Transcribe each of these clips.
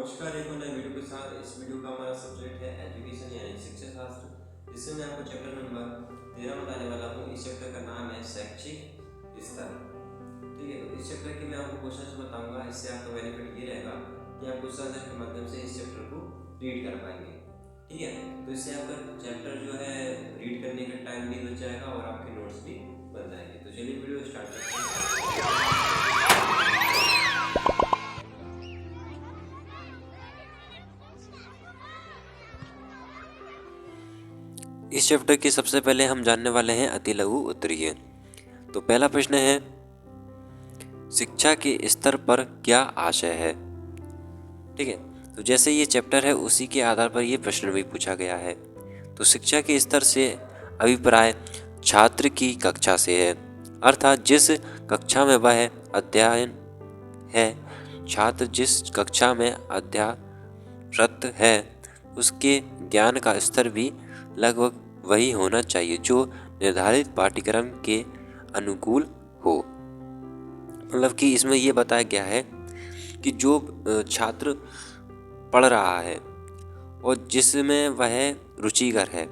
नमस्कार, एक और नए वीडियो के साथ। इस वीडियो का हमारा सब्जेक्ट है एजुकेशन यानी शिक्षा शास्त्र, जिसमें मैं आपको चैप्टर नंबर 13 बताने वाला हूँ। इस चैप्टर का नाम है शैक्षिक स्तर। ठीक है, तो इस चैप्टर के मैं आपको क्वेश्चन बताऊंगा। इससे आपका बेनिफिट ये रहेगा कि आप क्वेश्चन आंसर के माध्यम से इस चैप्टर को रीड कर पाएंगे। ठीक है, तो इससे आपका चैप्टर जो है रीड करने का टाइम भी बच जाएगा और आपके नोट्स भी बन जाएंगे। तो चलिए वीडियो स्टार्ट करते हैं। इस चैप्टर की सबसे पहले हम जानने वाले हैं अति लघु उत्तरीय। तो पहला प्रश्न है, शिक्षा के स्तर पर क्या आशय है। ठीक है, तो जैसे ये चैप्टर है उसी के आधार पर ये प्रश्न भी पूछा गया है। तो शिक्षा के स्तर से अभिप्राय छात्र की कक्षा से है, अर्थात जिस कक्षा में वह अध्ययन है, छात्र जिस कक्षा में अध्ययनरत है उसके ज्ञान का स्तर भी लगभग वही होना चाहिए जो निर्धारित पाठ्यक्रम के अनुकूल हो। मतलब कि इसमें ये बताया गया है कि जो छात्र पढ़ रहा है और जिसमें वह रुचिकर है,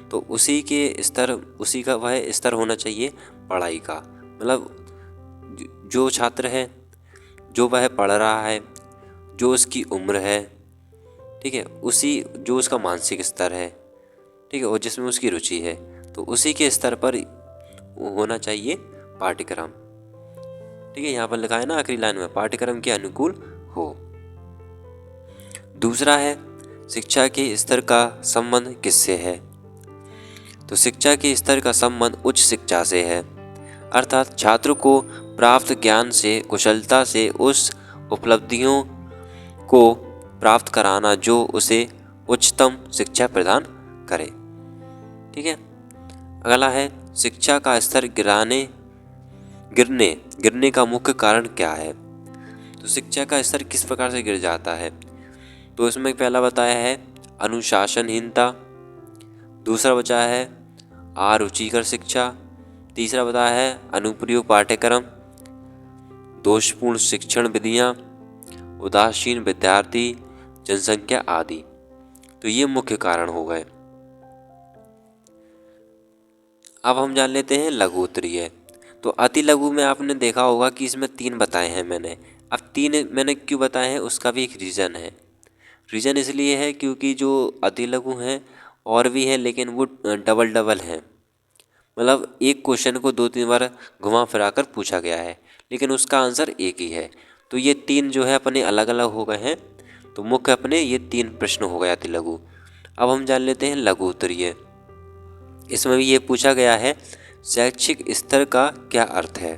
तो उसी का वह स्तर होना चाहिए पढ़ाई का। मतलब जो छात्र है, जो वह पढ़ रहा है, जो उसकी उम्र है, ठीक है, उसी जो उसका मानसिक स्तर है, ठीक है, और जिसमें उसकी रुचि है, तो उसी के स्तर पर होना चाहिए पाठ्यक्रम। ठीक है, यहाँ पर लिखा है ना आखिरी लाइन में, पाठ्यक्रम के अनुकूल हो। दूसरा है, शिक्षा के स्तर का संबंध किससे है। तो शिक्षा के स्तर का संबंध उच्च शिक्षा से है, अर्थात छात्र को प्राप्त ज्ञान से कुशलता से उस उपलब्धियों को प्राप्त कराना जो उसे उच्चतम शिक्षा प्रदान करे। ठीक है, अगला है, शिक्षा का स्तर गिरने का मुख्य कारण क्या है। तो शिक्षा का स्तर किस प्रकार से गिर जाता है, तो इसमें पहला बताया है अनुशासनहीनता, दूसरा बताया है अरुचिकर शिक्षा, तीसरा बताया है अनुप्रयोग पाठ्यक्रम, दोषपूर्ण शिक्षण विधियाँ, उदासीन विद्यार्थी, जनसंख्या आदि। तो ये मुख्य कारण हो गए। अब हम जान लेते हैं लघु उत्तरीय। तो अति लघु में आपने देखा होगा कि इसमें 3 बताए हैं मैंने। अब 3 मैंने क्यों बताए हैं उसका भी एक रीज़न है। रीज़न इसलिए है क्योंकि जो अति लघु हैं और भी हैं, लेकिन वो डबल हैं। मतलब एक क्वेश्चन को 2-3 बार घुमा फिरा कर पूछा गया है, लेकिन उसका आंसर एक ही है। तो ये 3 जो है अपने अलग अलग हो गए हैं। तो मुख्य अपने ये 3 प्रश्न हो गए अति लघु। अब हम जान लेते हैं लघु उत्तरीय। इसमें भी ये पूछा गया है शैक्षिक स्तर का क्या अर्थ है।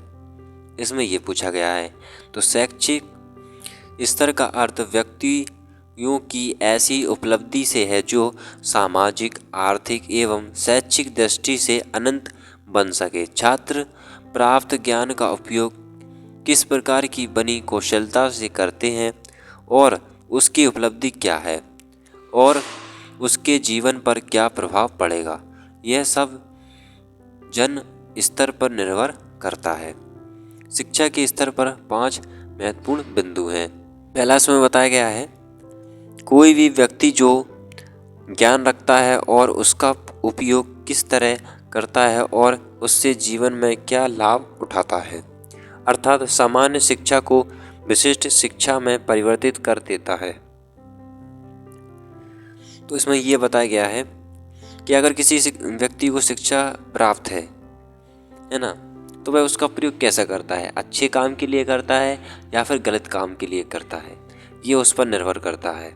इसमें ये पूछा गया है, तो शैक्षिक स्तर का अर्थ व्यक्तियों की ऐसी उपलब्धि से है जो सामाजिक, आर्थिक एवं शैक्षिक दृष्टि से अनंत बन सके। छात्र प्राप्त ज्ञान का उपयोग किस प्रकार की बनी कौशलता से करते हैं और उसकी उपलब्धि क्या है और उसके जीवन पर क्या प्रभाव पड़ेगा, यह सब जन स्तर पर निर्भर करता है। शिक्षा के स्तर पर 5 महत्वपूर्ण बिंदु हैं। पहला इसमें बताया गया है, कोई भी व्यक्ति जो ज्ञान रखता है और उसका उपयोग किस तरह करता है और उससे जीवन में क्या लाभ उठाता है, अर्थात सामान्य शिक्षा को विशिष्ट शिक्षा में परिवर्तित कर देता है। तो इसमें यह बताया गया है कि अगर किसी व्यक्ति को शिक्षा प्राप्त है ना, तो वह उसका प्रयोग कैसा करता है, अच्छे काम के लिए करता है या फिर गलत काम के लिए करता है, ये उस पर निर्भर करता है।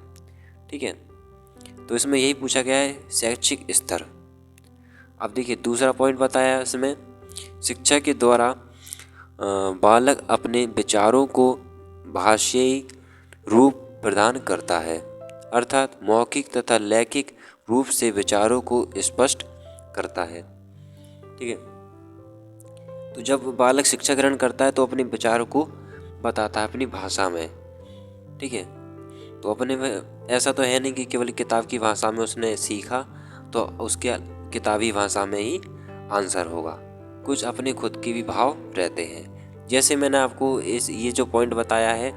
ठीक है, तो इसमें यही पूछा गया है शैक्षिक स्तर। अब देखिए दूसरा पॉइंट बताया इसमें, शिक्षा के द्वारा बालक अपने विचारों को भाषाई रूप प्रदान करता है, अर्थात मौखिक तथा लैखिक रूप से विचारों को स्पष्ट करता है। ठीक है, तो जब बालक शिक्षा ग्रहण करता है तो अपने विचारों को बताता है अपनी भाषा में। ठीक है, तो अपने में ऐसा तो है नहीं कि केवल किताब की भाषा में उसने सीखा तो उसके किताबी भाषा में ही आंसर होगा, कुछ अपने खुद के भी भाव रहते हैं। जैसे मैंने आपको ये जो पॉइंट बताया है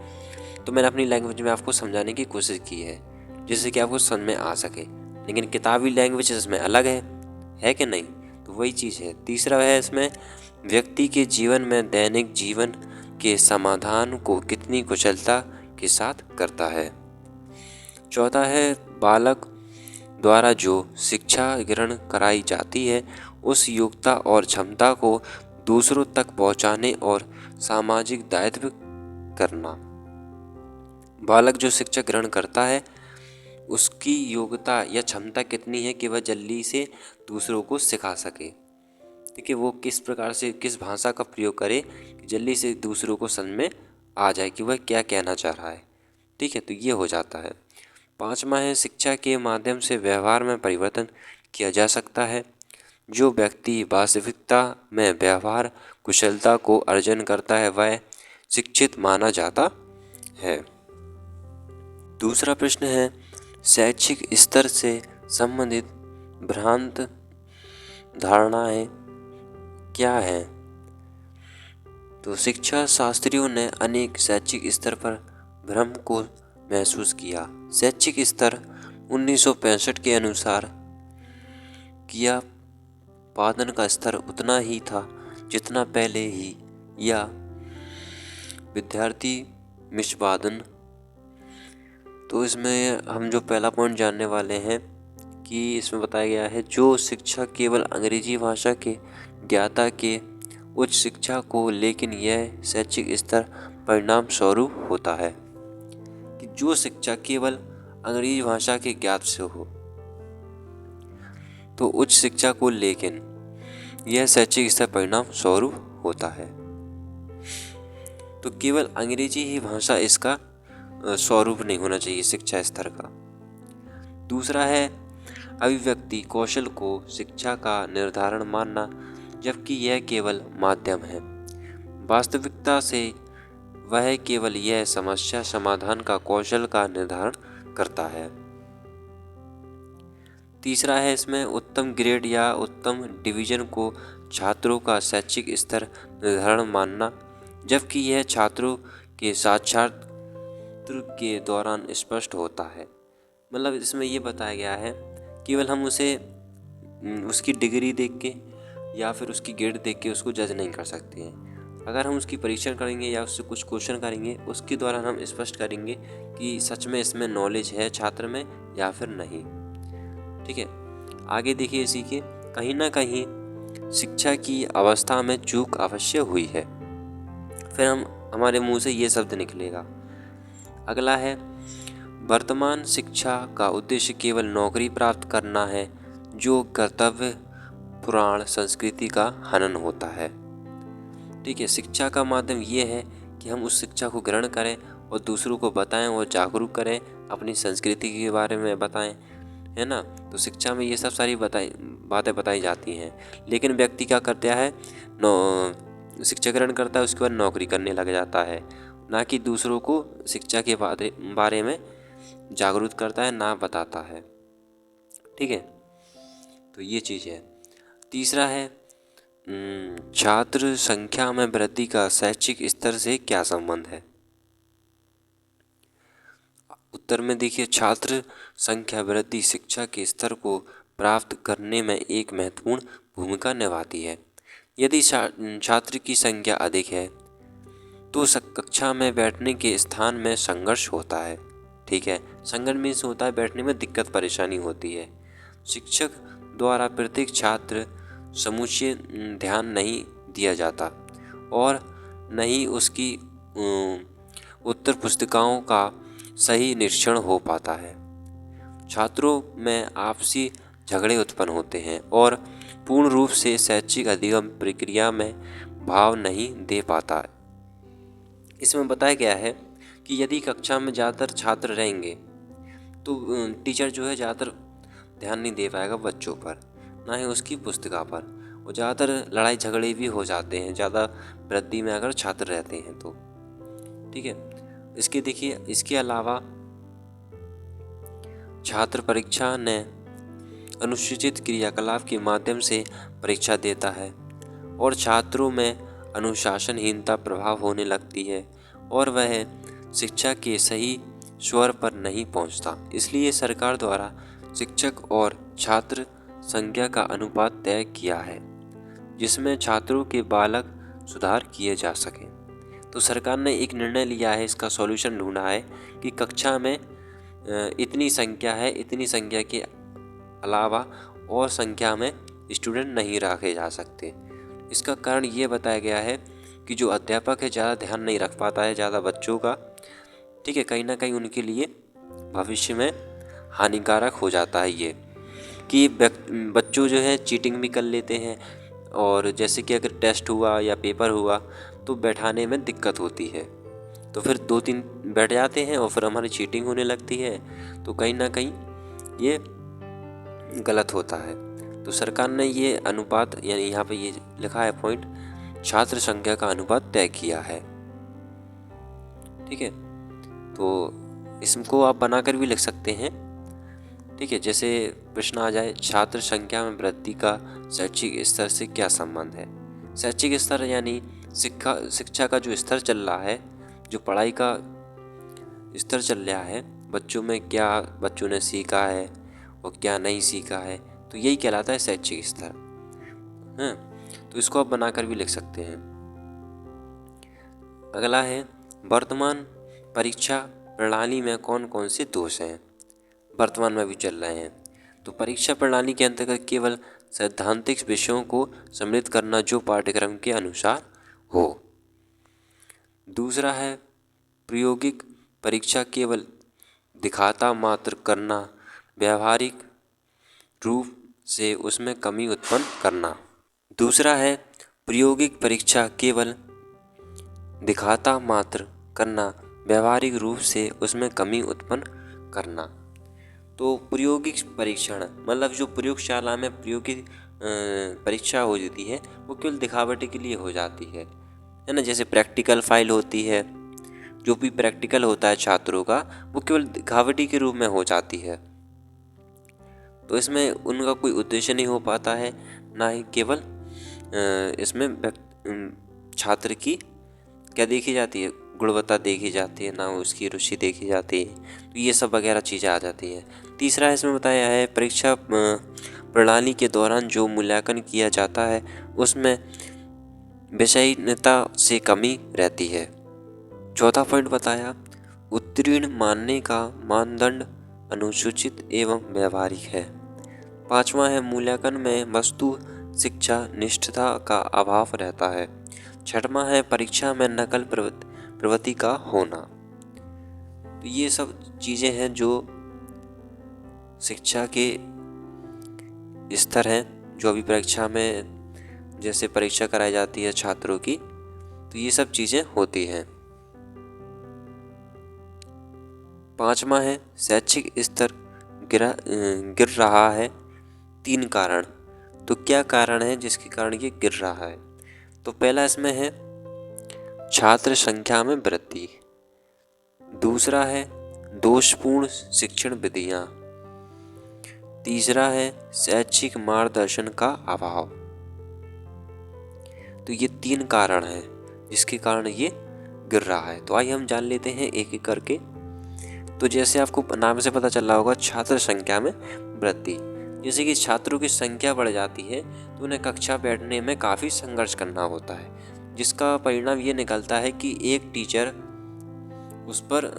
तो मैंने अपनी लैंग्वेज में आपको समझाने की कोशिश की है जिससे कि आपको समझ में आ सके। लेकिन किताबी लैंग्वेज इसमें अलग है कि नहीं? तो वही चीज़ है। तीसरा है इसमें व्यक्ति के जीवन में दैनिक जीवन के समाधान को कितनी कुशलता के साथ करता है। चौथा है बालक द्वारा जो शिक्षा ग्रहण कराई जाती है उस योग्यता और क्षमता को दूसरों तक पहुंचाने और सामाजिक दायित्व करना। बालक जो शिक्षा ग्रहण करता है उसकी योग्यता या क्षमता कितनी है कि वह जल्दी से दूसरों को सिखा सके। ठीक है, वो किस प्रकार से किस भाषा का प्रयोग करे कि जल्दी से दूसरों को समझ में आ जाए कि वह क्या कहना चाह रहा है। ठीक है, तो ये हो जाता है। पांचवा है शिक्षा के माध्यम से व्यवहार में परिवर्तन किया जा सकता है। जो व्यक्ति वास्तविकता में व्यवहार कुशलता को अर्जन करता है वह शिक्षित माना जाता है। दूसरा प्रश्न है शैक्षिक स्तर से संबंधित भ्रांत धारणाएं क्या है? तो शिक्षा शास्त्रियों ने अनेक शैक्षिक स्तर पर भ्रम को महसूस किया। शैक्षिक स्तर 1965 के अनुसार किया पादन का स्तर उतना ही था जितना पहले ही या विद्यार्थी निष्पादन। तो इसमें हम जो पहला पॉइंट जानने वाले हैं कि इसमें बताया गया है जो शिक्षा केवल अंग्रेजी भाषा के ज्ञाता के उच्च शिक्षा को, लेकिन यह शैक्षिक स्तर परिणाम स्वरूप होता है कि जो शिक्षा केवल अंग्रेजी भाषा के ज्ञात से हो तो उच्च शिक्षा को, लेकिन यह शैक्षिक स्तर परिणाम स्वरूप होता है। तो केवल अंग्रेजी ही भाषा इसका स्वरूप नहीं होना चाहिए शिक्षा स्तर का। दूसरा है अभिव्यक्ति कौशल को शिक्षा का निर्धारण मानना, जबकि यह केवल माध्यम है। वास्तविकता से वह केवल यह समस्या समाधान का कौशल का निर्धारण करता है। तीसरा है इसमें उत्तम ग्रेड या उत्तम डिवीजन को छात्रों का शैक्षिक स्तर निर्धारण मानना, जबकि यह छात्रों के साक्षात्कार के दौरान स्पष्ट होता है। मतलब इसमें ये बताया गया है केवल हम उसे उसकी डिग्री देख के या फिर उसकी ग्रेड देख के उसको जज नहीं कर सकते हैं। अगर हम उसकी परीक्षण करेंगे या उससे कुछ क्वेश्चन करेंगे उसके दौरान हम स्पष्ट करेंगे कि सच में इसमें नॉलेज है छात्र में या फिर नहीं। ठीक है, आगे देखिए इसी के कहीं ना कहीं शिक्षा की अवस्था में चूक अवश्य हुई है। फिर हमारे मुंह से ये शब्द निकलेगा। अगला है वर्तमान शिक्षा का उद्देश्य केवल नौकरी प्राप्त करना है, जो कर्तव्य पुराण संस्कृति का हनन होता है। ठीक है, शिक्षा का माध्यम ये है कि हम उस शिक्षा को ग्रहण करें और दूसरों को बताएं और जागरूक करें, अपनी संस्कृति के बारे में बताएं, है ना। तो शिक्षा में ये सब सारी बातें बताई जाती हैं। लेकिन व्यक्ति क्या करता है, शिक्षा ग्रहण करता है उसके बाद नौकरी करने लग जाता है, ना कि दूसरों को शिक्षा के बारे में जागरूक करता है, ना बताता है। ठीक है, तो ये चीज़ है। तीसरा है छात्र संख्या में वृद्धि का शैक्षिक स्तर से क्या संबंध है? उत्तर में देखिए छात्र संख्या वृद्धि शिक्षा के स्तर को प्राप्त करने में एक महत्वपूर्ण भूमिका निभाती है। यदि छात्र की संख्या अधिक है तो कक्षा में बैठने के स्थान में संघर्ष होता है। ठीक है, संघर्ष मीन्स होता है बैठने में दिक्कत परेशानी होती है। शिक्षक द्वारा प्रत्येक छात्र समुचित ध्यान नहीं दिया जाता और न ही उसकी उत्तर पुस्तिकाओं का सही निरीक्षण हो पाता है। छात्रों में आपसी झगड़े उत्पन्न होते हैं और पूर्ण रूप से शैक्षिक अधिगम प्रक्रिया में भाव नहीं दे पाता। इसमें बताया गया है कि यदि कक्षा में ज़्यादातर छात्र रहेंगे तो टीचर जो है ज़्यादातर ध्यान नहीं दे पाएगा बच्चों पर, ना ही उसकी पुस्तिका पर, और ज़्यादातर लड़ाई झगड़े भी हो जाते हैं ज़्यादा वृद्धि में अगर छात्र रहते हैं तो। ठीक है, इसके देखिए इसके अलावा छात्र परीक्षा ने अनुसूचित क्रियाकलाप के माध्यम से परीक्षा देता है और छात्रों में अनुशासनहीनता प्रभाव होने लगती है और वह शिक्षा के सही स्वर पर नहीं पहुंचता। इसलिए सरकार द्वारा शिक्षक और छात्र संख्या का अनुपात तय किया है, जिसमें छात्रों के बालक सुधार किए जा सकें। तो सरकार ने एक निर्णय लिया है, इसका सॉल्यूशन ढूंढा है कि कक्षा में इतनी संख्या है, इतनी संख्या के अलावा और संख्या में स्टूडेंट नहीं रखे जा सकते। इसका कारण ये बताया गया है कि जो अध्यापक है ज़्यादा ध्यान नहीं रख पाता है ज़्यादा बच्चों का, ठीक है, कहीं ना कहीं उनके लिए भविष्य में हानिकारक हो जाता है ये कि बच्चों जो है चीटिंग भी कर लेते हैं, और जैसे कि अगर टेस्ट हुआ या पेपर हुआ तो बैठाने में दिक्कत होती है, तो फिर 2-3 बैठ जाते हैं और फिर हमारी चीटिंग होने लगती है, तो कहीं ना कहीं ये गलत होता है। तो सरकार ने ये अनुपात, यानी यहाँ पे ये लिखा है पॉइंट, छात्र संख्या का अनुपात तय किया है, ठीक है। तो इसको आप बनाकर भी लिख सकते हैं, ठीक है। जैसे प्रश्न आ जाए, छात्र संख्या में वृद्धि का शैक्षिक स्तर से क्या संबंध है। शैक्षिक स्तर यानी शिक्षा का जो स्तर चल रहा है, जो पढ़ाई का स्तर चल रहा है, बच्चों में क्या बच्चों ने सीखा है और क्या नहीं सीखा है, तो यही कहलाता है शैक्षिक स्तर। हाँ, तो इसको आप बनाकर भी लिख सकते हैं। अगला है, वर्तमान परीक्षा प्रणाली में कौन कौन से दोष हैं, वर्तमान में भी चल रहे हैं। तो परीक्षा प्रणाली के अंतर्गत केवल सैद्धांतिक विषयों को सम्मिलित करना जो पाठ्यक्रम के अनुसार हो। दूसरा है, प्रायोगिक परीक्षा केवल दिखाता मात्र करना, व्यावहारिक रूप से उसमें कमी उत्पन्न करना। दूसरा है, प्रायोगिक परीक्षा केवल दिखाता मात्र करना, व्यावहारिक रूप से उसमें कमी उत्पन्न करना। तो प्रायोगिक परीक्षण मतलब जो प्रयोगशाला में प्रायोगिक परीक्षा हो जाती है वो केवल दिखावटी के लिए हो जाती है ना। जैसे प्रैक्टिकल फाइल होती है, जो भी प्रैक्टिकल होता है छात्रों का, वो केवल दिखावटी के रूप में हो जाती है। तो इसमें उनका कोई उद्देश्य नहीं हो पाता है, ना ही केवल इसमें छात्र की क्या देखी जाती है, गुणवत्ता देखी जाती है, ना उसकी रुचि देखी जाती है। तो ये सब वगैरह चीज़ें आ जाती हैं। तीसरा इसमें बताया है, परीक्षा प्रणाली के दौरान जो मूल्यांकन किया जाता है उसमें विषयिकता से कमी रहती है। चौथा पॉइंट बताया, उत्तीर्ण मानने का मानदंड अनुसूचित एवं व्यवहारिक है। पांचवा है, मूल्यांकन में वस्तु शिक्षा निष्ठता का अभाव रहता है। छठवां है, परीक्षा में नकल प्रवृत्ति का होना। तो ये सब चीज़ें हैं जो शिक्षा के स्तर हैं, जो अभी परीक्षा में जैसे परीक्षा कराई जाती है छात्रों की, तो ये सब चीज़ें होती हैं। पांचवा है, शैक्षिक स्तर गिर रहा है, 3 कारण। तो क्या कारण है जिसके कारण ये गिर रहा है। तो पहला इसमें है छात्र संख्या में वृद्धि। दूसरा है दोषपूर्ण शिक्षण विधियां। तीसरा है शैक्षिक मार्गदर्शन का अभाव। तो ये 3 कारण हैं जिसके कारण ये गिर रहा है। तो आइए हम जान लेते हैं एक एक करके। तो जैसे आपको नाम से पता चल रहा होगा, छात्र संख्या में वृद्धि। जैसे कि छात्रों की संख्या बढ़ जाती है तो उन्हें कक्षा बैठने में काफ़ी संघर्ष करना होता है, जिसका परिणाम ये निकलता है कि एक टीचर उस पर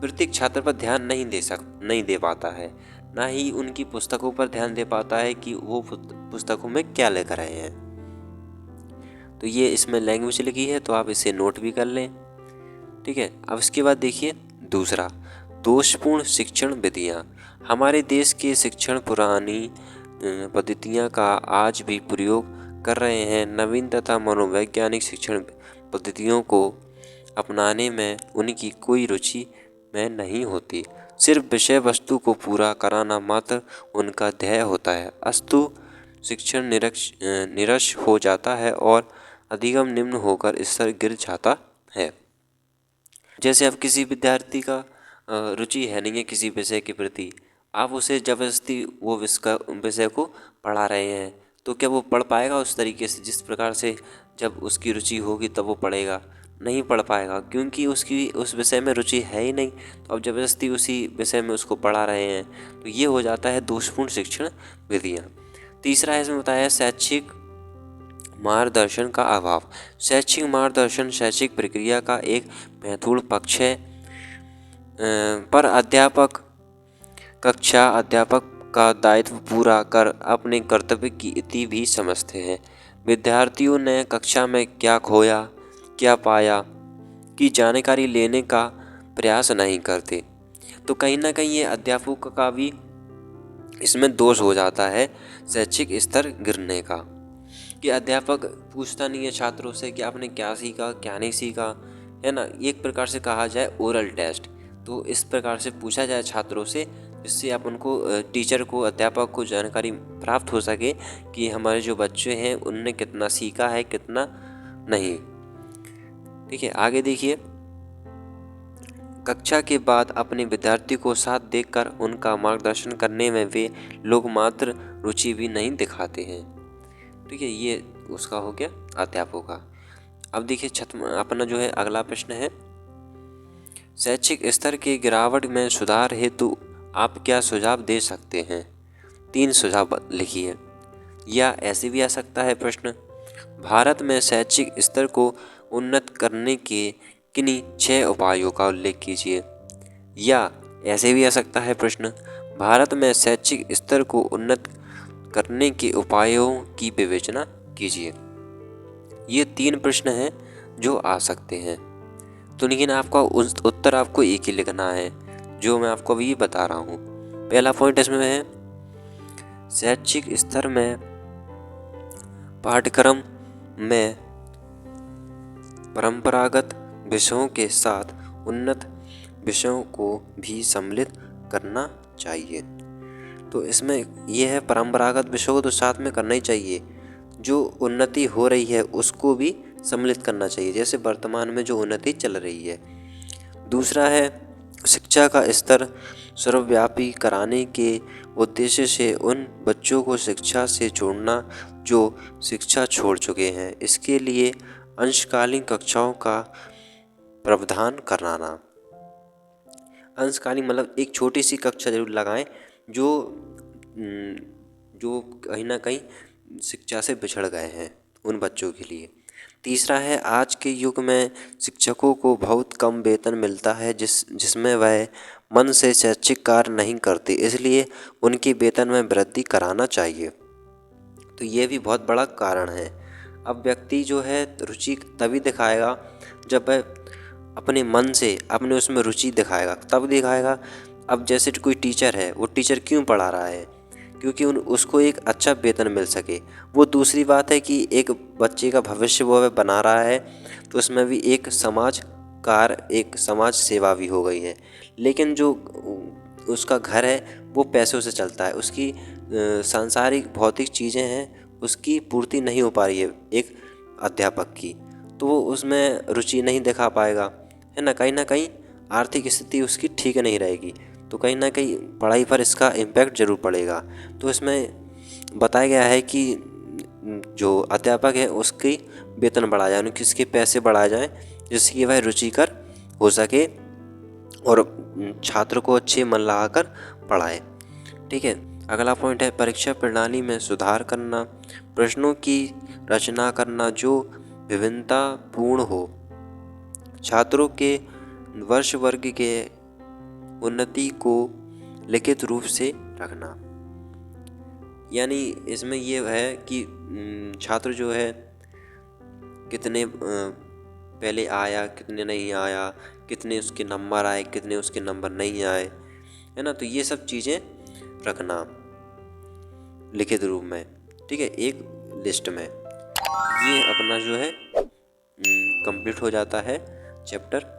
प्रत्येक छात्र पर ध्यान नहीं दे पाता है, ना ही उनकी पुस्तकों पर ध्यान दे पाता है कि वो पुस्तकों में क्या लिख रहे हैं। तो ये इसमें लैंग्वेज लिखी है, तो आप इसे नोट भी कर लें, ठीक है। अब इसके बाद देखिए दूसरा, दोषपूर्ण शिक्षण विधियाँ। हमारे देश के शिक्षण पुरानी पद्धतियाँ का आज भी प्रयोग कर रहे हैं। नवीन तथा मनोवैज्ञानिक शिक्षण पद्धतियों को अपनाने में उनकी कोई रुचि में नहीं होती। सिर्फ विषय वस्तु को पूरा कराना मात्र उनका ध्येय होता है। अस्तु शिक्षण निरक्ष हो जाता है और अधिगम निम्न होकर स्तर गिर जाता है। जैसे अब किसी विद्यार्थी का रुचि है नहीं है किसी विषय के प्रति, आप उसे जबरदस्ती वो विषय को पढ़ा रहे हैं, तो क्या वो पढ़ पाएगा उस तरीके से जिस प्रकार से जब उसकी रुचि होगी तब वो पढ़ेगा। नहीं पढ़ पाएगा, क्योंकि उसकी उस विषय में रुचि है ही नहीं। तो अब ज़बरदस्ती उसी विषय में उसको पढ़ा रहे हैं, तो ये हो जाता है दोषपूर्ण शिक्षण विधियाँ। तीसरा है इसमें बताया शैक्षिक मार्गदर्शन का अभाव। शैक्षिक मार्गदर्शन शैक्षिक प्रक्रिया का एक महत्वपूर्ण पक्ष है, पर अध्यापक का दायित्व पूरा कर अपने कर्तव्य की इति भी समझते हैं। विद्यार्थियों ने कक्षा में क्या खोया, क्या पाया की जानकारी लेने का प्रयास नहीं करते। तो कहीं ना कहीं ये अध्यापकों का भी इसमें दोष हो जाता है, शैक्षिक स्तर गिरने का, कि अध्यापक पूछता नहीं है छात्रों से कि आपने क्या सीखा क्या नहीं सीखा, है ना। एक प्रकार से कहा जाए ओरल टेस्ट, तो इस प्रकार से पूछा जाए छात्रों से, जिससे आप उनको टीचर को अध्यापक को जानकारी प्राप्त हो सके कि हमारे जो बच्चे हैं उनने कितना सीखा है कितना नहीं। ठीक है, आगे देखिए। कक्षा के बाद अपने विद्यार्थी को साथ देखकर उनका मार्गदर्शन करने में वे लोग मात्र रुचि भी नहीं दिखाते हैं। ठीक है, ये उसका हो गया अध्यापकों का। अब देखिए अपना जो है अगला प्रश्न है, शैक्षिक स्तर के गिरावट में सुधार हेतु आप क्या सुझाव दे सकते हैं? 3 सुझाव लिखिए। या ऐसे भी आ सकता है प्रश्न, भारत में शैक्षिक स्तर को उन्नत करने के किन्हीं 6 उपायों का उल्लेख कीजिए। या ऐसे भी आ सकता है प्रश्न, भारत में शैक्षिक स्तर को उन्नत करने के उपायों की विवेचना कीजिए। ये 3 प्रश्न हैं जो आ सकते हैं। तो लेकिन आपका उत्तर आपको एक ही लिखना है, जो मैं आपको अभी बता रहा हूँ। पहला पॉइंट इसमें है, शैक्षिक स्तर में पाठ्यक्रम में परंपरागत विषयों के साथ उन्नत विषयों को भी सम्मिलित करना चाहिए। तो इसमें यह है, परंपरागत विषयों को तो साथ में करना ही चाहिए, जो उन्नति हो रही है उसको भी सम्मिलित करना चाहिए, जैसे वर्तमान में जो उन्नति चल रही है। दूसरा है, शिक्षा का स्तर सर्वव्यापी कराने के उद्देश्य से उन बच्चों को शिक्षा से जोड़ना जो शिक्षा छोड़ चुके हैं। इसके लिए अंशकालीन कक्षाओं का प्रावधान कराना। अंशकालीन मतलब एक छोटी सी कक्षा जरूर लगाएं, जो कहीं ना कहीं शिक्षा से बिछड़ गए हैं उन बच्चों के लिए। तीसरा है, आज के युग में शिक्षकों को बहुत कम वेतन मिलता है, जिसमें वह मन से शैक्षिक कार्य नहीं करते, इसलिए उनके वेतन में वृद्धि कराना चाहिए। तो ये भी बहुत बड़ा कारण है। अब व्यक्ति जो है रुचि तभी दिखाएगा जब वह अपने मन से अपने उसमें रुचि दिखाएगा, तब दिखाएगा। अब जैसे कोई टीचर है, वो टीचर क्यों पढ़ा रहा है? क्योंकि उसको एक अच्छा वेतन मिल सके। वो दूसरी बात है कि एक बच्चे का भविष्य वो बना रहा है, तो उसमें भी एक एक समाज सेवा भी हो गई है। लेकिन जो उसका घर है वो पैसों से चलता है, उसकी सांसारिक भौतिक चीज़ें हैं उसकी पूर्ति नहीं हो पा रही है एक अध्यापक की, तो वो उसमें रुचि नहीं दिखा पाएगा, है ना। कहीं ना कहीं आर्थिक स्थिति उसकी ठीक नहीं रहेगी, तो कहीं ना कहीं पढ़ाई पर इसका इम्पैक्ट ज़रूर पड़ेगा। तो इसमें बताया गया है कि जो अध्यापक है उसकी वेतन बढ़ाया जाए, उनके इसके पैसे बढ़ाए जाएँ, जिससे कि वह रुचिकर हो सके और छात्र को अच्छे मन लगाकर पढ़ाए। ठीक है, अगला पॉइंट है, परीक्षा प्रणाली में सुधार करना। प्रश्नों की रचना करना जो विभिन्नतापूर्ण हो, छात्रों के वर्ष वर्ग के उन्नति को लिखित रूप से रखना। यानी इसमें ये है कि छात्र जो है कितने पहले आया, कितने नहीं आया, कितने उसके नंबर आए, कितने उसके नंबर नहीं आए, है ना। तो ये सब चीज़ें रखना लिखित रूप में, ठीक है, एक लिस्ट में। ये अपना जो है कंप्लीट हो जाता है चैप्टर